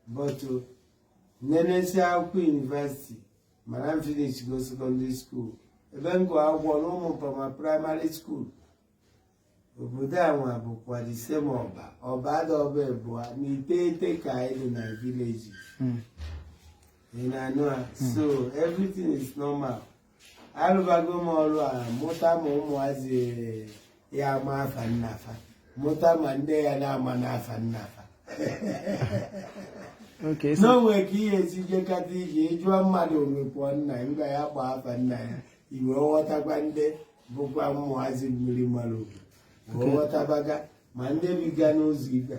but Nenesi Akwa University, Madam finish go secondary school. Then go out one from my primary school. Obodo bụkwa the same ọba adọba bụ n'ite ka anyị na village. So everything is normal. Alụbago m ọrụ a mụta ma ụmụazị ya ama afa nnafa mụta ma ndị ya na-ama n'afa nnafa. Okay, so n'onwe ka ihe esijekata ije ịjụọ mmadụ omekpọ nna ngwa ya gba afa nna ya iwe ghọtakwa ndị bụkwa ụmụazị mmiri mara obodo ghọtabaga ma ndị biga n'ụzọ ibe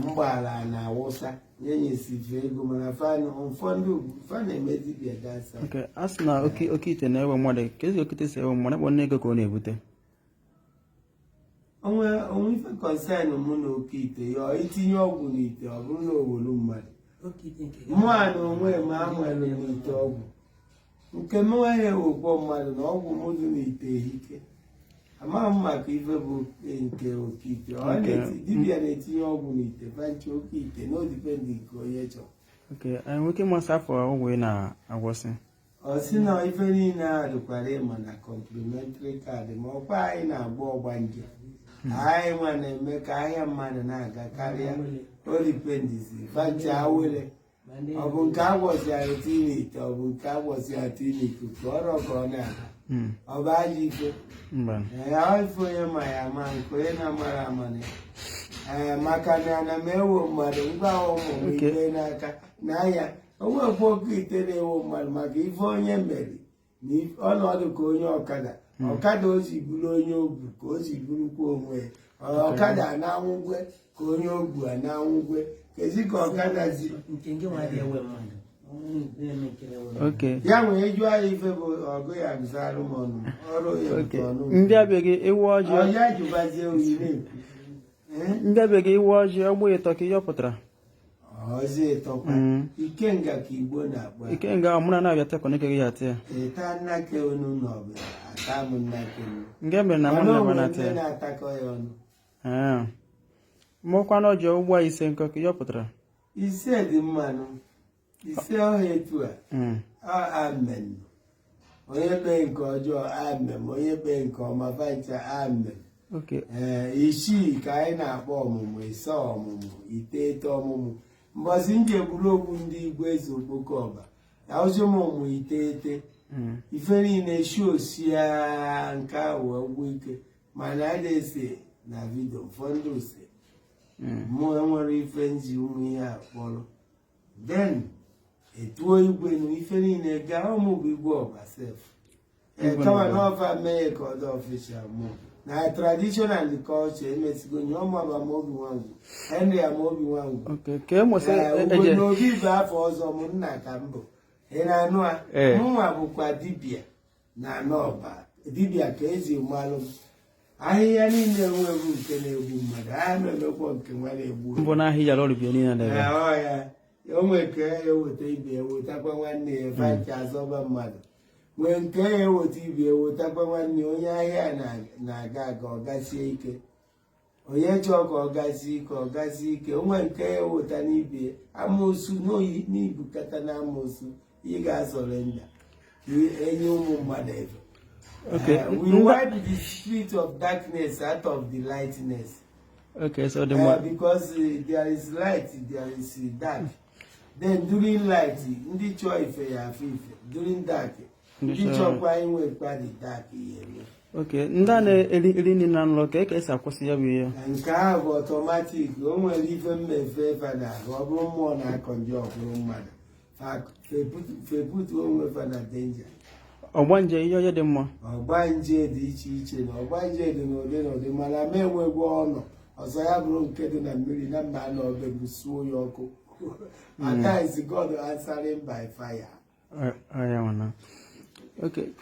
mgbaala na awụsa nyenyesife ego mana ụfọdụ ugwu fa na-eme dibịa gasa. okay, asị na oke ite na-ewe mmadụ ka ezi oke ite si ewe mmadụ ebe ego ka ọ na-ebute onwe ife kọnsaịn mụ na oke ite ya itinye ọgwụ n'ite ọ bụrụ na owolu mmadụ mụ a na onwe m amụelu n'ite ọgwụ nke m nweghị ewekwo mmadụ na ọgwụ mụdụ n'ite ehike amaghị m maka ife bụ nke oke ite dibịa na-etinye ọgwụ n'ite banchi oke ite na odipendị nke onye chọrọ. Okay, anyị nwoke masị afọ ọgwụ ị na-agwọsị ọ sị na ife niile a dịkwara ịma na kọmplimentary kaadị ma ọkwa anyị na-agba ọgbanje anyị nwa na-eme ka ahịa mmadụ na-aga karịa olipendizi banchi awere ọ bụ nke agwọsịara tinite ọ bụ nke agwọsịara tinike ka ọrọ ka ọ na-aga ọ bụ ajọ ife ife onye ma ya ama nke onye na-amara amana maka na ana m ewo mmadụ ngwa ụmụ m ibe n'aka n'ahịa onwekwa oke ite na-ewo mmadụ maka ife onye mere ọnọdụ ka onye ọkada o ji bụrụ onye ogbu ka o ji bụrụkwa onwe ya ọkada ananwụgwe ka onye ogbu ananwụgwe kezi ka ọkada ji ya nwere jụọ ya ife bụ ọgụ ya gụzarụ m ọnụ ọrụ ya ọnụ ndị abịaghị iwe ọjị ya jụbazie oyi na-ekwu ndị abịaghị iwe ọjị ọgbụ ịtọ ka ihe ọ pụtara ọzọ ịtọkwa ikenga ka Igbo na-akpọ ikenga ọmụna na-abịa tekọ n'ike ya atị ya ịta nnake onu n'ọbụla ata m nnake nke mere na mụ na-aba na atị ya na-atakọ ya ọnụ mụkwa na ọjọọ ugbo a ise nkọ ka ihe ọ pụtara ise dị mmanụ ise ọha etu a amen onye kpee nke ọjọọ amen onye kpee nke ọma vancha amen. Isii ka anyị na-akpọ ọmụmụ ise ọmụmụ iteghete ọmụmụ mbọsị nje buru okwu ndị Igbo eze okpoko ọba aụzi ụmụmụ iteghete ife niile shi osia nke ahụ ọgwụ ike mana a na-ese na vidio ụfọdụ ose mụ enwere ife nji ụmụ ihe a kpọrọ den etuo igwe na ife niile gaa ụmụ bụ Igwe ọba sef kama na ọfa mee ka ọ dị ọfishal mụ na tradition and culture emesigo nye ọmụaba ma obi nwangwu henry amaobi nwangwu n'obi bụ afọ ọzọ m nna ka mbụ ị na-anụ a mụnwa bụkwa dibịa na anọba dibịa ka ezi mmalụ m ahịhịa niile enweghị nke na-egbu mmadụ ahịa na-emekwa nke nwa na-egbu ya o nwere ka ya eweta ibe ewetakwa nwanne ya vancha azọba mmadụ nwee nke ya eweta ibe ewetakwa nwanne onye ahịa na-aga aga ọgasie ike onye chọọ ka ọgasie ike onwe nke ya eweta n'ibe amoosu n'ibukata na amoosu ị ga-azọrenda enye ụmụ mmadụ ebe. We wipe the spirit of darkness out of the lightness. So because there is light, there is dark. Then during light, ndị chọọ ife ya afọ ife. During dark, ndị chọkwa inwekwa the dark ihe. Ndị a na-eri nri na nlọ ka esi akwụsị ya bụ ihe. Nke ahụ bụ ọtọmatik. O nwere ife mmefe efe na-ahụ ọ bụrụ mmụọ na-akọ nje ọbụrụ mmadụ. Feputu onwe fa na danger. Ọgbanje ihe onye dị mma. Ọgbanje dị iche iche na ọgbanje dị n'ụdị n'ụdị mana ma enwegwo ọnụ ọzọ ya bụrụ nke dị na mmiri na mma na ọbẹ bụ suo ya ọkụ. At times God answering by fire.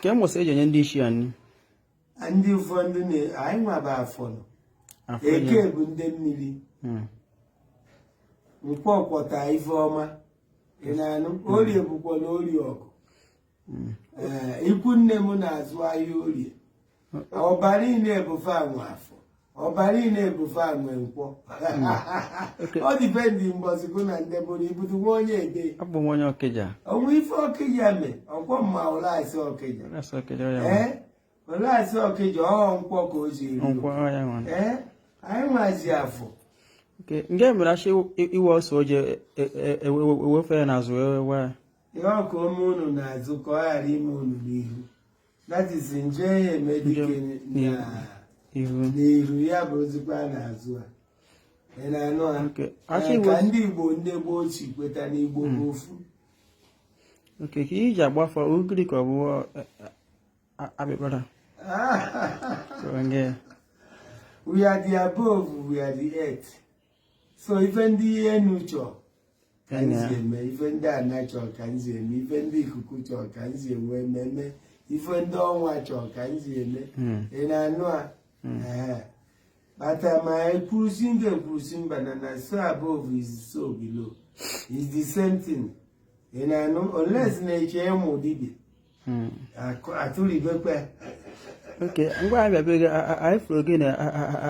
Ka e nwụsị eji enye ndị isi anyị. Ndị ụfọdụ anyị nwaba afọ nọ. Eke bụ ndị mmiri. Nkwọ kwọta ife ọma. Ị na-anụ orie bụkwa na orie ọgụ. Ikwu nne m na-azụ ahịa orie. Ọba niile bụ fa nwe afọ. ọbara na-ebufe anwe nkwọ ọ dịpendi mbọsịkụ na ndebụrụ ibutu nwa onye ebe abụ m onye Ọkịja onwe ife Ọkịja mee ọkwọ mma ụlọasị Ọkịja ụlọasị Ọkịja nkwọ ka o ji eri anyị nwazi afọ nke mere achị iwe ọsọ oje ewefe ya n'azụ ewe ihe ọka ome unu n'azụ ka ọ ghara ime unu n'ihu that is nje ya emedike n'ihu ya bụ ozikwa n'azụ a ị na-anụ ha ka ndị Igbo ndị gboo chi kweta n'Igbo bụ ofu ka iji agbafa ogiri ka ọ bụ akpịkpara we are the above, we are the earth. So even the enu can even the natural can even the ikuku can see meme, even the onwa can see and I know. But my cruising banana so above is so below. It's the same thing. And I know unless nature modibi. I told you okay, ngwa abịa be anyị furu ogene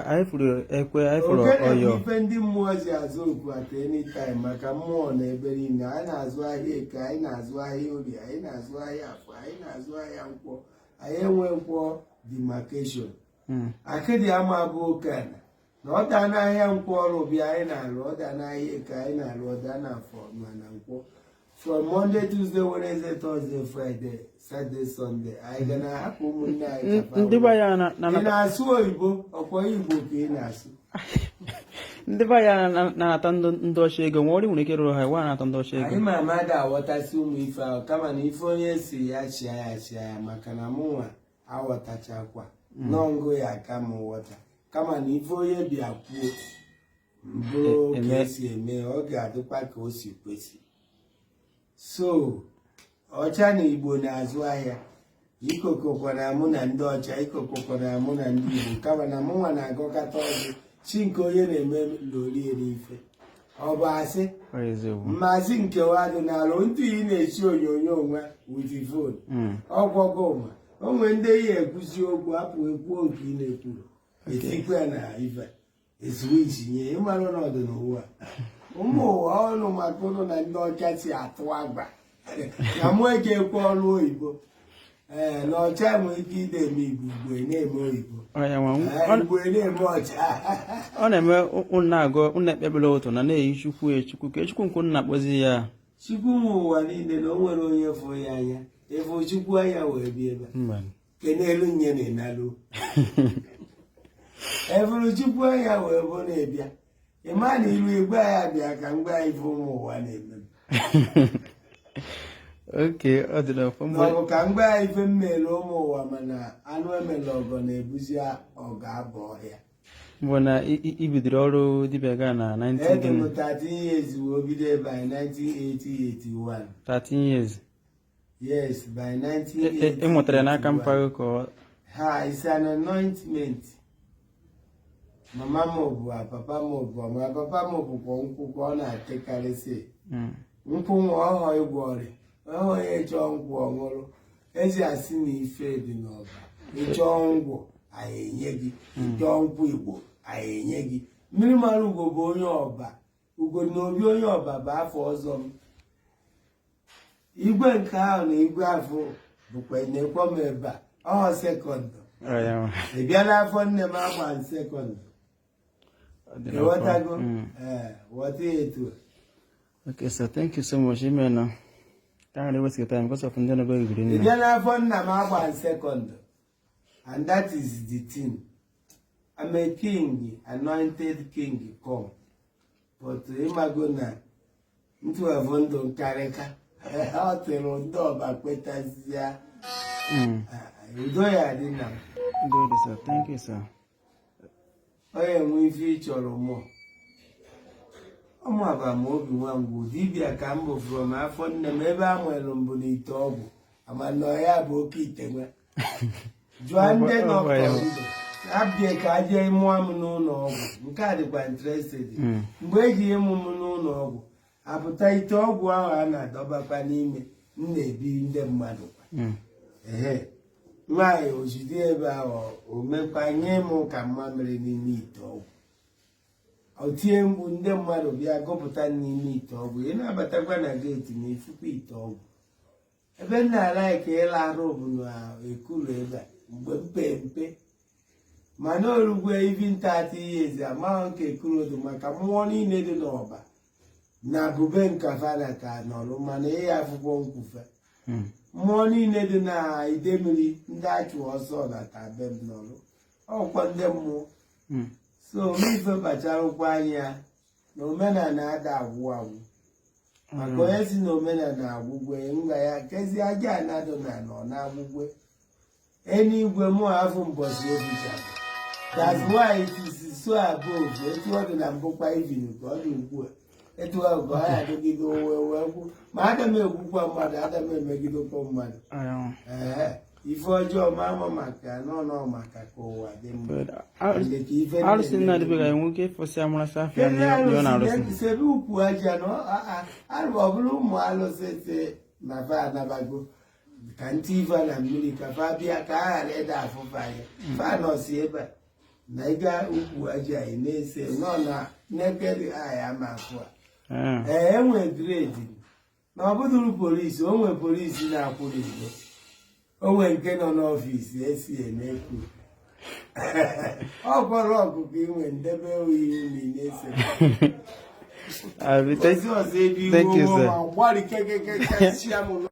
anyị furu ekwe anyị furu ọyọ ife ndị mmụọ ji azụ okwu at any time maka mmụọ na ebe niile anyị na-azụ ahịa eke anyị na-azụ ahịa orie anyị na-azụ ahịa afọ anyị na-azụ ahịa nkwọ anyị enwe nkwọ demarcation akịdị ama bụ okena na ọ daa n'ahịa nkwọ ọrụ bịa anyị na-alụ ọ daa n'ahịa eke anyị na-alụ ọ daa n'afọ mana nkwọ from Monday, Tuesday, Wednesday, Thursday, Friday, Saturday, Sunday. I gonna happen ụmụnne anyị. Ndị be ya na-asụ oyibo ọkwa Igbo ka ị na-asụ. Ndị be ya na-ata ndị ọcha ego nwa ọrụ nwere ike rụrụ ha nwa na-ata ndị ọcha ego. Anyị ma mmadụ aghọtasị ụmụ ife ahụ kama na ife onye si ya chịa ya maka na mụnwa aghọtachakwa nọngụ ya aka m nghọta kama na ife onye bịa kwuo mbụrụ ka esi eme ọ ga-adịkwa ka o si kwesị. So, ọcha na Igbo na-azụ ahịa ikokokwa na mụ na ndị ọcha ikokokwa na mụ na ndị Igbo kama na mụnwa na-agọkọta ọzọ chi nke onye na-eme loriere ife ọ bụ asị mmasị nke wadụ n'alụ ntụ ị na-echi onyonyo nwa with phone ọgwọgoma o nwere ndị ihe ekwusi okwu apụ ekwu oge ị na-ekwuru etikwe na ife eswichi nye ịmarụ n'ọdụ n'ụwa ụmụ ụwa ọnụ maka ụlọ na ndị ọcha si atụ agba na mụ eke ekwe ọrụ oyibo na ọcha nwere ike ide eme Igbo na-eme oyibo Igbo na-eme ọcha ọ na-eme ụnụ agụ ụnụ ekpebere ụtụ na na-eyi chukwu ka chukwu nkụ na-akpọzi ya chukwu nwe ụwa niile na o nwere onye fụ ya anya efu chukwu anya wee bịa ebe ke n'elu nye na ịnalụ efuru chukwu anya wee bụ na-ebịa ịma na iru igwe ya bịa ka mgbe ife ụmụ ụwa na-eme oke ọ dị n'ọbụ ka mgbe ife mmele ụmụ ụwa mana anụ emela ọgọ na-ebuzi ọgọ abụ ọhịa mbụ na ibidoro ọrụ dibịa gaa na 13 years wee bido by 1980-81 13 years yes by 1980 ịmụtara n'aka mpaghara ka ha is an anointment mama m bụ papa m bụ ma papa m bụkwa nkwụ ka ọ na-atekarịsị nkwụ nwa ọhọ ịgwọ ọrịa ọhọ ya ịchọọ nkwụ ọṅụrụ ezi asị na ife dị n'ọba ịchọọ ngwụ anyị enye gị ịchọọ nkwụ Igbo anyị enye gị mmiri mara ugo bụ onye ọba ugo na obi onye ọba bụ afọ ọzọ m igwe nke ahụ na igwe afọ bụkwa na-ekwo m ebe a ọhọ sekọndụ ị bịa n'afọ nne m agba sekọndụ ịghọtago ghọta ya etu. Okay, so thank you so much. You know, can't really waste your time because of the number you ị bịa n'afọ nna m agba sekọndụ and that is the thing. I'm a king, anointed king come. But imago na ntu avondo nkareka ọ tụrụ ndị ọba kwetazia udo ya dị na good sir. Thank you sir. Onye nwe ife ị chọrọ mụ ọmụ abamobi nwa ngwu dibịa ka m bụ from afọ nne m ebe a nwere mbụ n'ite ọgwụ amana ya bụ oke ite nwe jụọ ndị nọkọ abịa ka aje mụọ m n'ụlọ ọgwụ nke a dịkwa interested mgbe eji ịmụ m n'ụlọ ọgwụ apụta ite ọgwụ ahụ a na-adọbakwa n'ime m na-ebi ndị mmadụ ehe nwaanyị ojide ebe ahụ o mekwanye m ka mma mere n'ime ite ọgwụ o tie mgbu ndị mmadụ bịa gụpụta n'ime ite ọgwụ ị na-abatakwa na geeti ma ifukwa ite ọgwụ ebe m na-ala ka ịlarụ bụ na ekulu ebe mgbe mpe mana orugwe ivi ntata ihe ezi amaghị nke ekulu dị maka mmụọ niile dị n'ọba na bube nkafa na ka nọrụ mana ihe akwụkwọ nkwufe mmụọ niile dị na idemmiri ndị achụ ọsọ na tabe m nọrụ ọkwa ndị mmụọ so ife kpachara ụkwụ anya na omenala ada agwụ agwụ maka onye si na omenala agwụgwe ngwa ya kezi aja anadụ na nọ na agwụgwe eluigwe mụ afọ mbọsi ebichara that's why it is so above etu ọ dị na mbụkwa ivin ka ọ dị ugbu a etu ahụ ka ọ ya adịgide owe kwu ma ada m ekwukwa mmadụ ada m emegidekwa mmadụ ife ọjọọ ma ama maka n'ọnọ maka ka ụwa dị mma arụsị na-adịbeghị enwe ịfọsị amụrasị afịa sebe ukwu aja na ọ bụrụ ụmụ alụsị si na fa anabago ka ntị ife na mmiri ka fa bịa ka a ghara ịda afụfa ya fa nọsi ebe a na ịga ukwu aja ị na-ese nọ na naked eye ama afụ a enwe gredi na ọ bụdụrụ polisi o nwe polisi na-akwụrụ igbo onwe nke nọ n'ọfịs esi emekwu ọ gwọrọ ọgụgụ inwe ndebe oyi umi na-ese thank you, sir.